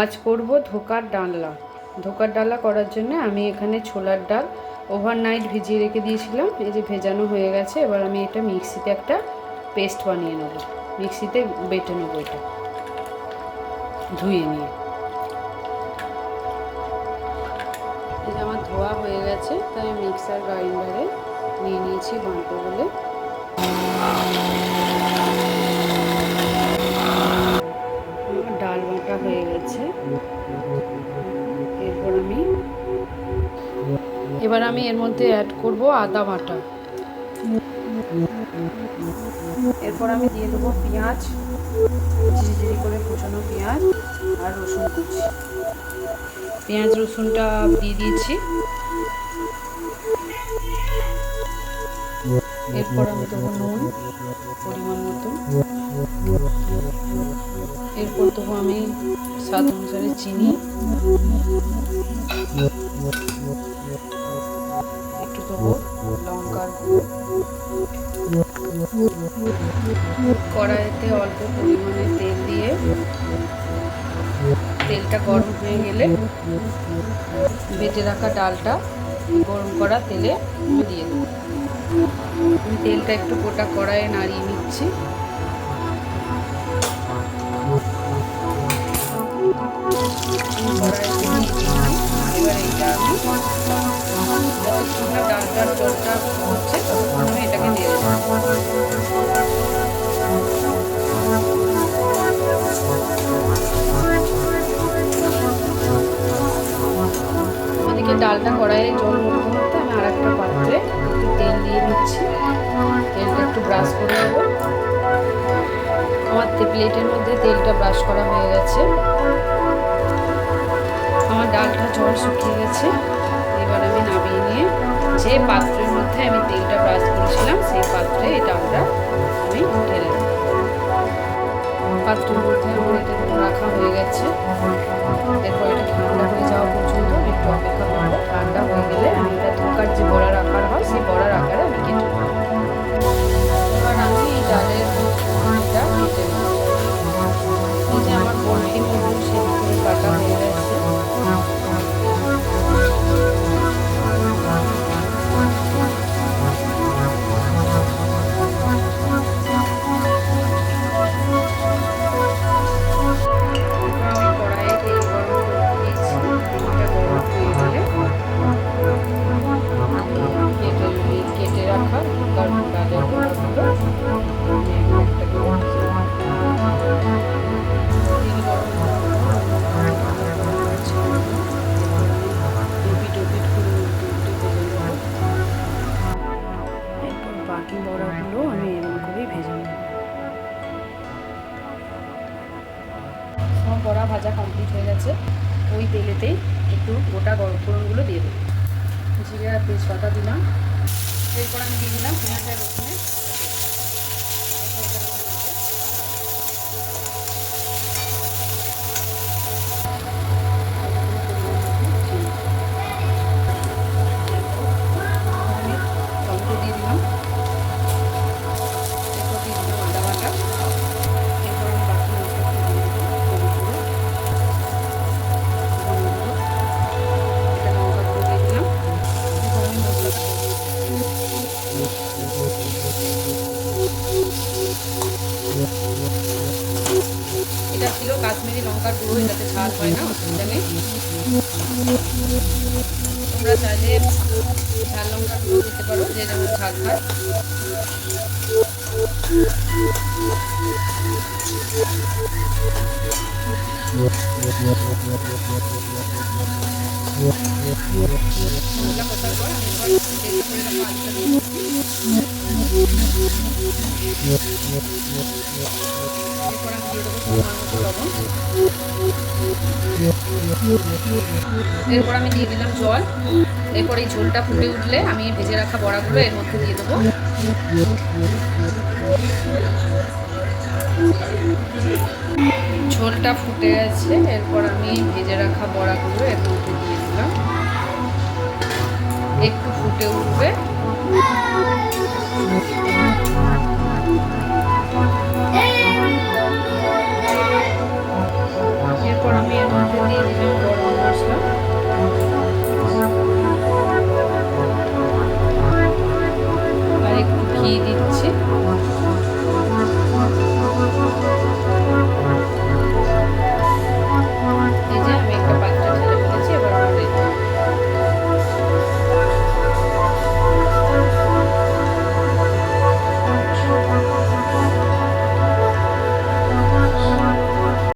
আজ করব ধোকার ডালনা। ধোকার ডালনা করার জন্য আমি এখানে ছোলার ডাল ওভারনাইট ভিজিয়ে রেখে দিয়েছিলাম। এই যে ভেজানো হয়ে গেছে। এবার আমি এটা মিক্সিতে একটা পেস্ট বানিয়ে নেব, মিক্সিতে বেটে নেবো। এটা ধুয়ে নিয়ে এই যে আমার ধোয়া হয়ে গেছে, তাই মিক্সার গ্রাইন্ডারে নিয়ে নিয়েছি বাঁটবো বলে। ডাল বাটা হয়ে গেছে। এবার আমি এর মধ্যে অ্যাড করব আদা বাটা। এরপর আমি দিয়ে দেবো পেঁয়াজ, ঝিরিঝিরি করে কুচানো পেঁয়াজ আর রসুন কুচি। পেঁয়াজ রসুনটা দিয়ে দিয়েছি। এরপর আমি দেবো নুন পরিমাণ মতো। এরপর দেবো আমি স্বাদ অনুসারে চিনি, একটু দেবো লঙ্কার গুঁড়ো। কড়াইতে অল্প পরিমাণে তেল দিয়ে তেলটা গরম হয়ে গেলে বেটে রাখা ডালটা গরম করা তেলে আমি দিয়ে দেবো। আমি তেলটা একটু গোটা কড়াইয়ে নাড়িয়ে নিচ্ছি। এবার এইটা আমি ডালটার জলটা হচ্ছে আমি এটাকে দিয়ে দেবো। ওদিকে ডালটা কড়াইয়ে জল মতো মতো আমি আর একটা পাত্রে একটু তেল দিয়ে দিচ্ছি। তেলটা একটু ব্রাশ করে দেবো। আমার প্লেটের মধ্যে তেলটা ব্রাশ করা হয়ে গেছে। আমার ডালটা জল শুকিয়ে গেছে। এবার আমি নামিয়ে নিয়ে যে পাত্রের মধ্যে আমি তেলটা ব্রাশ করেছিলাম সেই পাত্রে এই ডালটা আমি ঢেলে দেব। পাত্রের মধ্যে আমার এটা রাখা হয়ে গেছে। এরপর এটা ঠান্ডা হয়ে যাওয়া পর্যন্ত একটু অপেক্ষা করবো। ঠান্ডা হয়ে গেলে আমি এটা ধোকার যে বড়ার আকার হয় সেই বড়ার আকারে আমি কেটে নেব। এবার আমি এই ডালের এটা কেটে নেব। এই যে আমার পোলট্রি মুরগি সেদ্ধ করে কাটা হয়ে গেছে। কেটে রাখা ডালের বড়াগুলো বাকি বড়াগুলো আমি এরকম করেই ভেজে নেব। সব বড়া ভাজা কমপ্লিট হয়ে গেছে। ওই তেলেতেই একটু গোটা গরম ফোড়নগুলো দিয়ে দেবো। জিরে আর তেজপাতা দিলাম। এরপর আমি দিয়ে দিলাম পেঁয়াজ আর রসুনের টমেটো দিয়ে দিলাম। এরপর দিয়ে দিলাম আদা বাটা। এরপর আমি বাকি মশলাটা দিয়ে দেবো। এটা লঙ্কা গুঁড়ো দিয়ে দিলাম। এরপর আমি মশলা এটা ছিল কাশ্মীরি লঙ্কার গুঁড়ো, এটাতে ঝাল হয় না, অসুবিধা নেই। তোমরা চাইলে ঝাল লঙ্কার গুঁড়ো দিতে পারো, যে যেমন ঝাল খায়। মশলা কষার পর আমি এবার সেদ্ধ করে রাখা আলুটা দিয়ে দিচ্ছি। এরপর আমি দিয়ে দেবো পরিমাণ মতো লবণ। এরপর আমি দিয়ে দিলাম জল। এরপর এই ঝোলটা ফুটে উঠলে আমি ভেজে রাখা বড়াগুলো এর মধ্যে দিয়ে দেবো। ঝোলটা ফুটে গেছে। এরপর আমি ভেজে রাখা বড়াগুলো এর মধ্যে দিয়ে দিলাম। একটু ফুটে উঠবে।